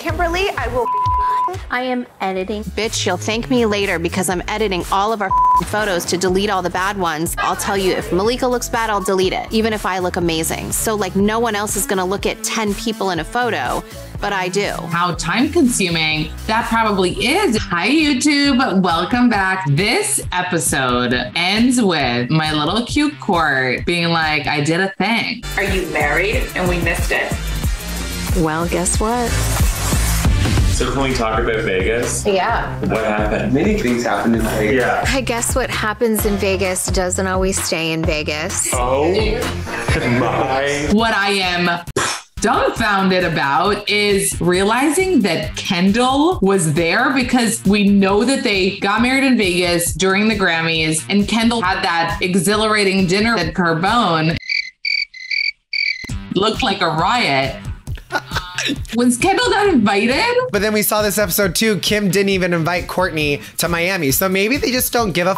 Kimberly, I am editing. Bitch, you'll thank me later because I'm editing all of our photos to delete all the bad ones. I'll tell you, if Malika looks bad, I'll delete it, even if I look amazing. So like no one else is gonna look at 10 people in a photo, but I do. How time consuming that probably is. Hi YouTube, welcome back. This episode ends with my little cute Court being like, I did a thing. are you married and we missed it? Well, guess what? So can we talk about Vegas? Yeah. What happened? Many things happen in Vegas. Yeah. I guess what happens in Vegas doesn't always stay in Vegas. Oh my. What I am dumbfounded about is realizing that Kendall was there, because we know that they got married in Vegas during the Grammys, and Kendall had that exhilarating dinner at Carbone. Looked like a riot. Was Kendall not invited? But then we saw this episode too. Kim didn't even invite Kourtney to Miami. So maybe they just don't give a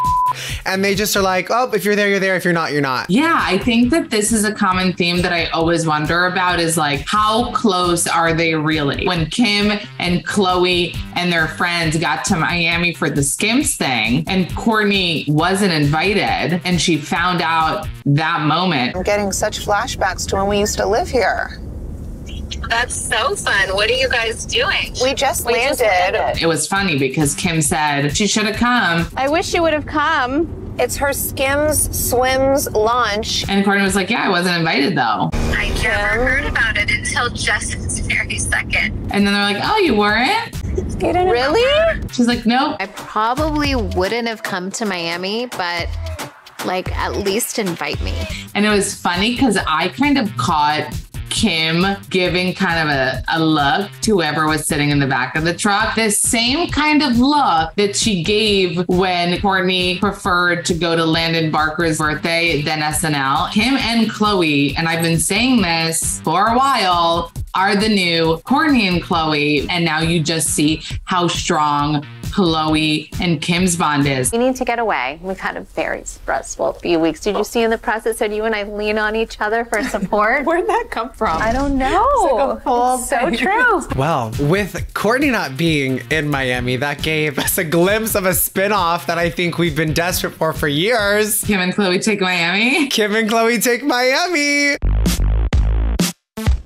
and they just are like, oh, if you're there, you're there. If you're not, you're not. Yeah, I think that this is a common theme that I always wonder about, is like, how close are they really? When Kim and Khloe and their friends got to Miami for the Skims thing and Kourtney wasn't invited and she found out that moment. I'm getting such flashbacks to when we used to live here. That's so fun. What are you guys doing? We just landed. It was funny because Kim said she should have come. I wish you would have come. It's her Skims Swims launch. And Kourtney was like, yeah, I wasn't invited though. I never heard about it until just this very second. And then they're like, oh, you weren't? You didn't Really? She's like, nope. I probably wouldn't have come to Miami, but like at least invite me. And it was funny because I kind of caught Kim giving kind of a look to whoever was sitting in the back of the truck. The same kind of look that she gave when Kourtney preferred to go to Landon Barker's birthday than SNL. Kim and Khloe, and I've been saying this for a while, are the new Kourtney and Khloe. And now you just see how strong Khloe and Kim's bond is. We need to get away. We've had a very stressful few weeks. Did you see in the press it said you and I lean on each other for support? Where'd that come from? I don't know. It's like a whole so thing. true. Well, with Kourtney not being in Miami, that gave us a glimpse of a spinoff that I think we've been desperate for years. Kim and Khloe take Miami. Kim and Khloe take Miami.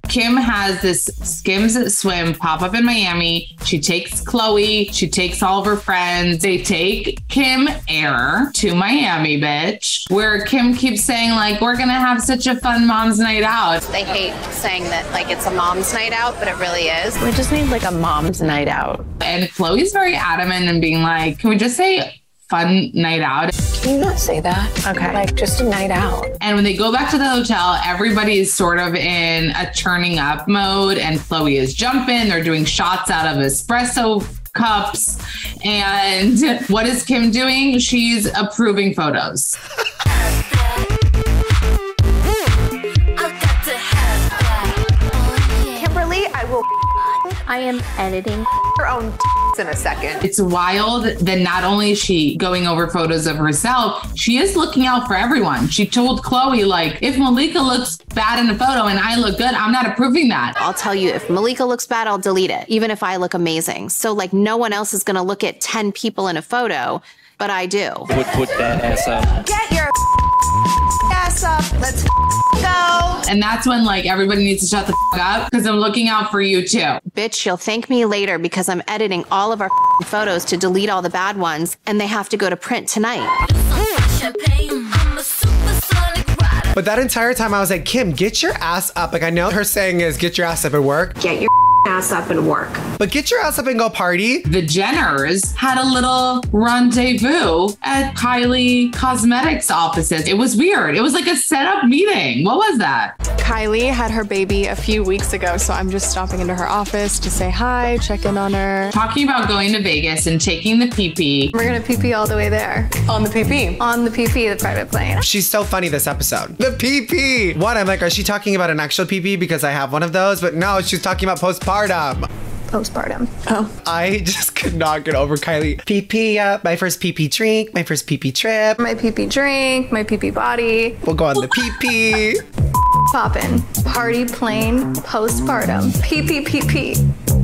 Kim has this Skims swim pop up in Miami. She takes Khloe. She takes all of her friends. They take Kim Air to Miami, bitch, where Kim keeps saying like, we're gonna have such a fun mom's night out. They hate saying that like it's a mom's night out, but it really is. We just need like a mom's night out. And Khloe's very adamant and being like, can we just say fun night out? Can you not say that? Okay. Like just a night out. And when they go back to the hotel, everybody is sort of in a turning up mode, and Khloe is jumping. They're doing shots out of espresso cups. And what is Kim doing? She's approving photos. Kimberly, I am editing. your own in a second. It's wild that not only is she going over photos of herself, she is looking out for everyone. She told Khloe, like, if Malika looks bad in a photo and I look good, I'm not approving that. I'll tell you, if Malika looks bad, I'll delete it, even if I look amazing. So like no one else is gonna look at 10 people in a photo, but I do. Put that ass up. Get your ass up. Let's go. And that's when like everybody needs to shut the up, because I'm looking out for you too. Bitch, you'll thank me later because I'm editing all of our photos to delete all the bad ones, and they have to go to print tonight. But that entire time I was like, Kim, get your ass up. Like I know her saying is get your ass up and work. Get your ass up and work. But get your ass up and go party. The Jenners had a little rendezvous at Kylie Cosmetics offices. It was weird. It was like a set-up meeting. What was that? Kylie had her baby a few weeks ago, so I'm just stopping into her office to say hi, check in on her. Talking about going to Vegas and taking the PP. We're gonna PP all the way there. On the PP. On the PP, the private plane. She's so funny this episode. The PP. What? I'm like, is she talking about an actual PP because I have one of those? But no, she's talking about postpartum. Postpartum. Oh. I just could not get over Kylie. PP up, my first PP drink, my first PP trip. My PP drink, my PP body. We'll go on the PP. Poppin'. Party plane. Postpartum. PP.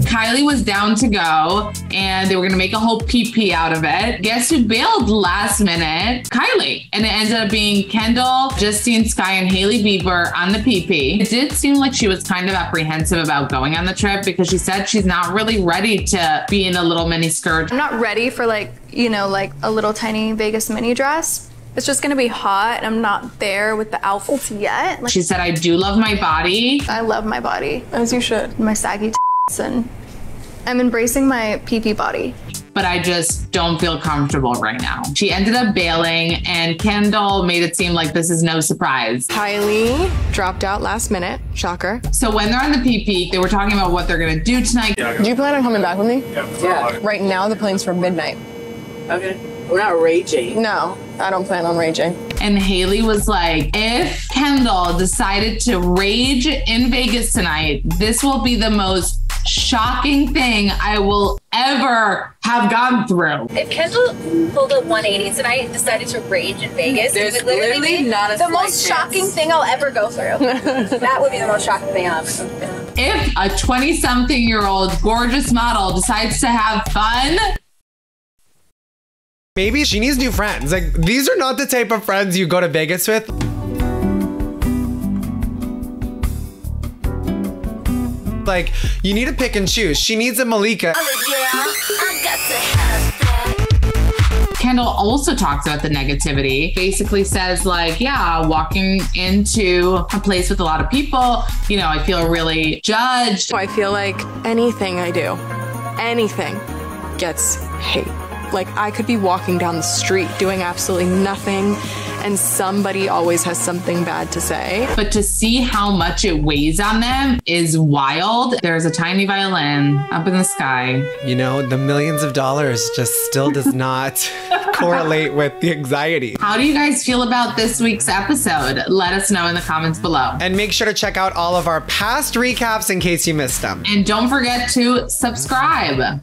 Kylie was down to go and they were gonna make a whole PP out of it. Guess who bailed last minute? Kylie. And it ended up being Kendall, Justine Skye, and Hailey Bieber on the PP. It did seem like she was kind of apprehensive about going on the trip because she said she's not really ready to be in a little mini skirt. I'm not ready for like, you know, like a little tiny Vegas mini dress. It's just gonna be hot and I'm not there with the outfits yet. Like, she said, I do love my body. I love my body. As you should. My saggy and I'm embracing my PP body. But I just don't feel comfortable right now. She ended up bailing and Kendall made it seem like this is no surprise. Kylie dropped out last minute. Shocker. So when they're on the PP, they were talking about what they're gonna do tonight. Do you plan on coming back with me? Yeah. Right now, the plan's for midnight. Okay. We're not raging. No, I don't plan on raging. And Hailey was like, if Kendall decided to rage in Vegas tonight, this will be the most shocking thing I will ever have gone through. If Kendall pulled a 180 tonight and decided to rage in Vegas, There's it would literally literally be not a the most slight shocking chance. thing I'll ever go through. That would be the most shocking thing I'll ever go through. If a 20-something-year-old gorgeous model decides to have fun, Maybe she needs new friends. Like, these are not the type of friends you go to Vegas with. Like, you need to pick and choose. She needs a Malika. Kendall also talks about the negativity. Basically says like, yeah, walking into a place with a lot of people, you know, I feel really judged. I feel like anything I do, anything gets hate. Like I could be walking down the street doing absolutely nothing and somebody always has something bad to say. But to see how much it weighs on them is wild. There's a tiny violin up in the sky. You know, the millions of dollars just still does not correlate with the anxiety. How do you guys feel about this week's episode? Let us know in the comments below. And make sure to check out all of our past recaps in case you missed them. And don't forget to subscribe.